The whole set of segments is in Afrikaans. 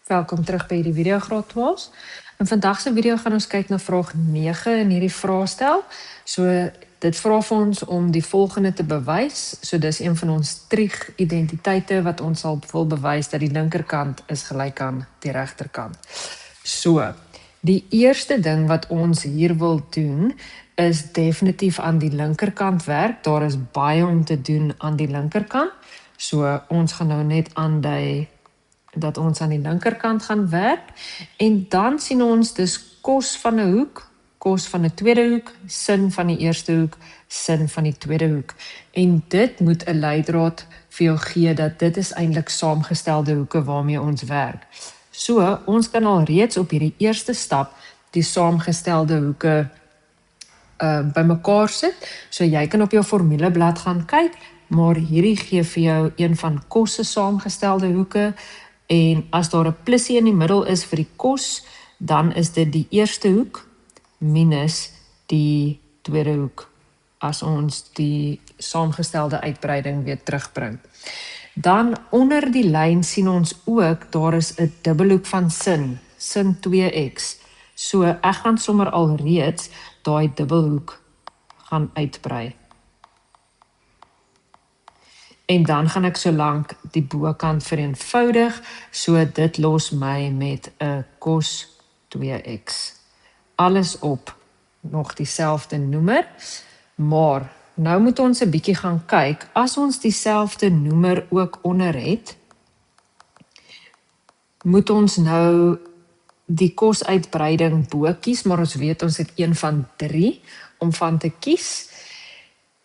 Welkom terug by hierdie video graad 12. In vandag se video gaan ons kyk na vraag 9 in hierdie vraestel. So dit vra vir ons om die volgende te bewys. So dis een van ons trig-identiteite wat ons sal wil bewys dat die linkerkant is gelyk aan die regterkant. So, die eerste ding wat ons hier wil doen is definitief aan die linkerkant werk. Daar is baie om te doen aan die linkerkant. So ons gaan nou net aandui dat ons aan die linkerkant gaan werk, en dan sien ons dis kos van 'n hoek, kos van 'n tweede hoek, sin van die eerste hoek, sin van die tweede hoek. En dit moet 'n leidraad vir jou gee dat dit is eintlik saamgestelde hoeke waarmee ons werk. So, ons kan al reeds op hierdie eerste stap die saamgestelde hoeke bymekaar sit. So jy kan op jou formuleblad gaan kyk, maar hierdie gee vir jou een van kos se saamgestelde hoeke. En as daar 'n plusie in die middel is vir die kos, dan is dit die eerste hoek minus die tweede hoek, as ons die saamgestelde uitbreiding weer terugbring. Dan onder die lyn sien ons ook, daar is 'n dubbelhoek van sin 2x. So ek gaan sommer al reeds daai dubbelhoek gaan uitbrei. En dan gaan ek so lank die bokant vereenvoudig, so dit los my met 'n cos 2x. Alles op nog dieselfde noemer, maar nou moet ons 'n bietjie gaan kyk, as ons dieselfde noemer ook onder het, moet ons nou die kosuitbreiding bo kies, maar ons weet ons het een van 3 om van te kies.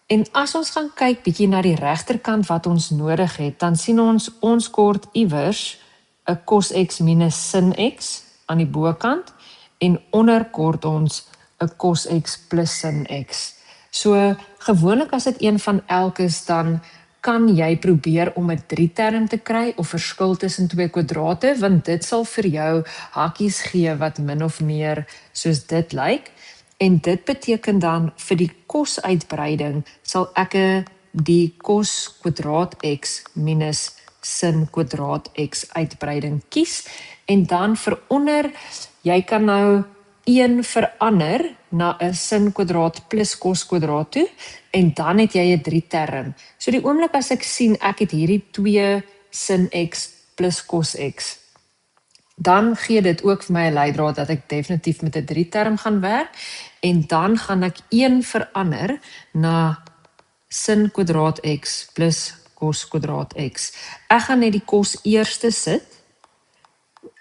En as ons gaan kyk bietjie na die regterkant wat ons nodig het, dan sien ons kort iewers 'n cos x minus sin x aan die bokant, en onder kort ons 'n cos x plus sin x. So gewoonlik as dit een van elk is, dan kan jy probeer om 'n 3-term te kry of verskil tussen 2 kwadrate, want dit sal vir jou hakies gee wat min of meer soos dit lyk. En dit beteken dan vir die kosuitbreiding sal ek die cos kwadraat x minus sin kwadraat x uitbreiding kies. En dan vir onder, jy kan nou 1 verander na 'n sin kwadraat plus cos kwadraat toe, en dan het jy 'n 3-term. So die oomblik as ek sien ek het hierdie 2 sin x plus cos x, dan gee dit ook vir my 'n leidraad dat ek definitief met 'n 3-term gaan werk, en dan gaan ek 1 verander na sin kwadraat x plus cos kwadraat x. Ek gaan net die kos eerste sit,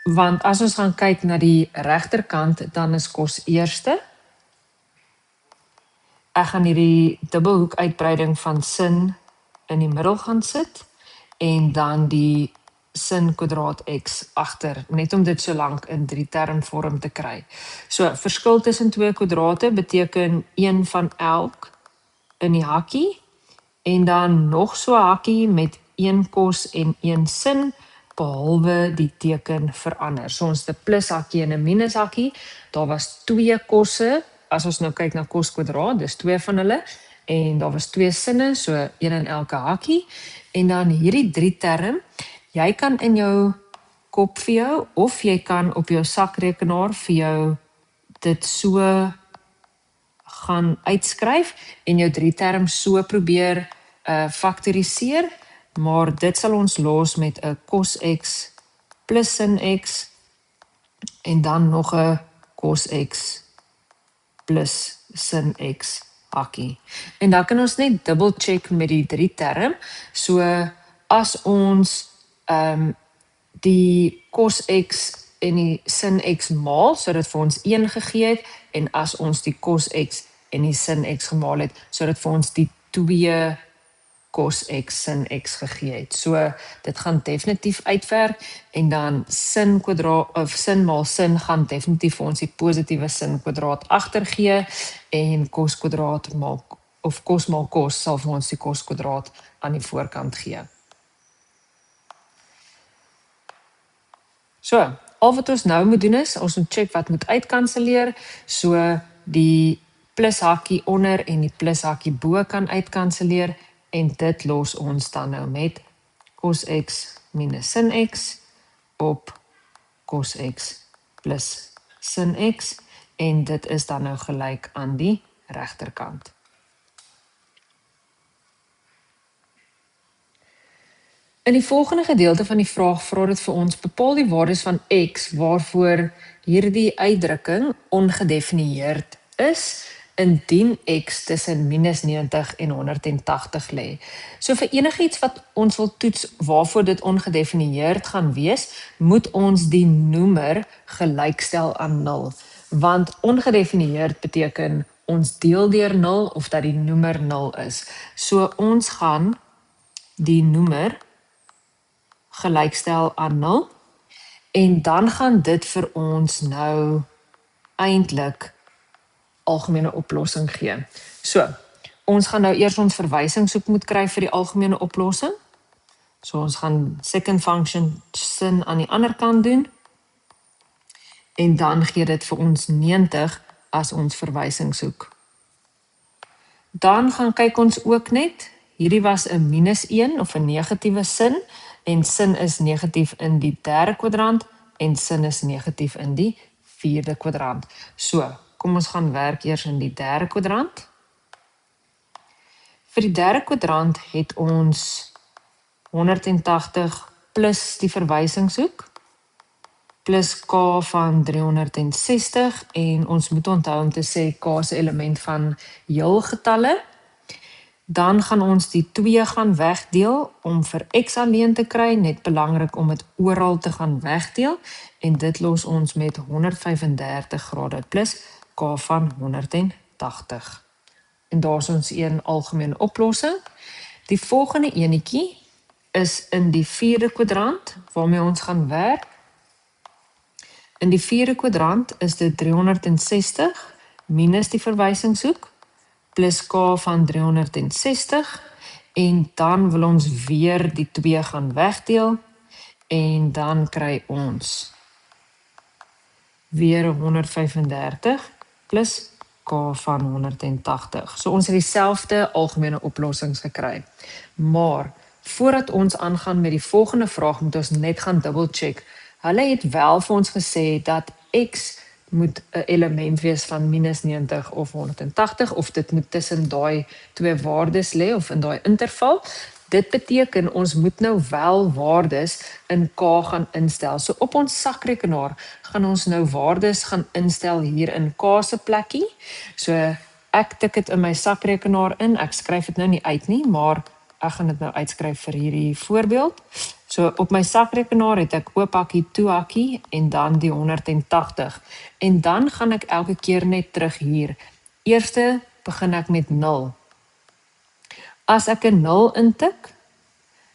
want as ons gaan kyk na die regterkant, dan is kos eerste. Ek gaan hierdie dubbelhoek uitbreiding van sin in die middel gaan sit, en dan die sin kwadraat x agter, net om dit so lank in 3-term vorm te kry. So, verskil tussen 2 kwadrate beteken 1 van elk in die hakkie, en dan nog so 'n hakkie met 1 kos en 1 sin, behalwe die teken verander. So ons het 'n plus hakkie en 'n minus hakkie. Daar was 2 kosse, as ons nou kyk na kos kwadraat, dis 2 van hulle, en daar was 2 sinne, so 1 in elke hakkie. En dan hierdie 3-term, jy kan in jou kop vir jou, of jy kan op jou sakrekenaar vir jou dit so gaan uitskryf, en jou 3-term so probeer faktoriseer, maar dit sal ons los met 'n cos x plus sin x, en dan nog 'n cos x plus sin x hakkie. En dan kan ons net dubbel check met die 3-term, so as ons die cos x en die sin x maal, so dit vir ons 1 gegee het, en as ons die cos x en die sin x gemaal het, so dit vir ons die 2 cos x sin x gegee het. So dit gaan definitief uitwerk, en dan sin kwadraat of sin maal sin gaan definitief vir ons die positiewe sin kwadraat agtergee, en cos kwadraat maal of cos maal cos sal vir ons die cos kwadraat aan die voorkant gee. So, al wat ons nou moet doen is, ons moet check wat moet uitkanselleer, so die plus hakkie onder en die plus hakkie bo kan uitkanselleer, en dit los ons dan nou met cos x minus sin x op cos x plus sin x, en dit is dan nou gelyk aan die regterkant. In die volgende gedeelte van die vraag vra dit vir ons bepaal die waardes van x waarvoor hierdie uitdrukking ongedefinieerd is indien x tussen -90 en 180 lê. So vir enigiets wat ons wil toets waarvoor dit ongedefinieerd gaan wees, moet ons die noemer gelykstel aan 0. Want ongedefinieerd beteken ons deel deur 0 of dat die noemer 0 is. So ons gaan die noemer gelykstel aan 0 en dan gaan dit vir ons nou eintlik algemene oplossing gee. So, ons gaan nou eers ons verwysingshoek moet kry vir die algemene oplossing. So ons gaan second function sin aan die ander kant doen en dan gee dit vir ons 90 as ons verwysingshoek. Dan gaan kyk ons ook net, hierdie was 'n -1 of 'n negatiewe sin en sin is negatief in die derde kwadrant en sin is negatief in die vierde kwadrant. So, kom ons gaan werk eers in die derde kwadrant. Vir die derde kwadrant het ons 180 plus die verwysingshoek plus k van 360 en ons moet onthou om te sê k se element van heelgetalle. Dan gaan ons die 2 gaan wegdeel om vir x alleen te kry, net belangrik om dit oral te gaan wegdeel en dit los ons met 135 grade plus k van 180. En daar is ons een algemene oplossing. Die volgende enetjie is in die vierde kwadrant waarmee ons gaan werk. In die vierde kwadrant is dit 360 minus die verwysingshoek plus k van 360 en dan wil ons weer die 2 gaan wegdeel en dan kry ons weer 135 plus k van 180. So ons het dieselfde algemene oplossings gekry. Maar voordat ons aangaan met die volgende vraag moet ons net gaan double check. Hulle het wel vir ons gesê dat x moet 'n element wees van -90 of 180 of dit moet tussen daai twee waardes lê of in daai interval. Dit beteken ons moet nou wel waardes in k gaan instel. So op ons sakrekenaar gaan ons nou waardes gaan instel hier in k se plekkie. So ek tik dit in my sakrekenaar in. Ek skryf dit nou nie uit nie, maar ek gaan dit nou uitskryf vir hierdie voorbeeld. So op my sakrekenaar het ek oop hakkie, toe hakkie en dan die 180. En dan gaan ek elke keer net terug hier. Eerste begin ek met 0. As ek 'n 0 intik,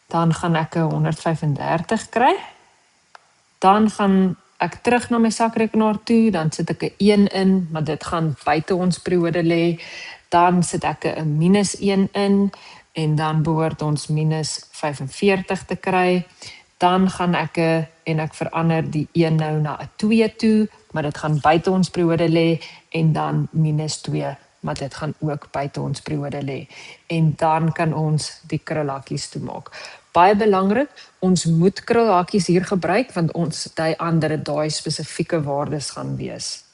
dan gaan ek 'n 135 kry. Dan gaan ek terug na my sakrekenaar toe, dan sit ek 'n 1 in, maar dit gaan buite ons periode lê. Dan sit ek 'n -1 in en dan behoort ons -45 te kry. Dan gaan ek en ek verander die 1 nou na 'n 2 toe, maar dit gaan buite ons periode lê en dan -2, maar dit gaan ook buite ons periode lê. En dan kan ons die krulhakkies toemaak. Baie belangrik, ons moet krulhakkies hier gebruik want ons dui aan dat dit daai spesifieke waardes gaan wees.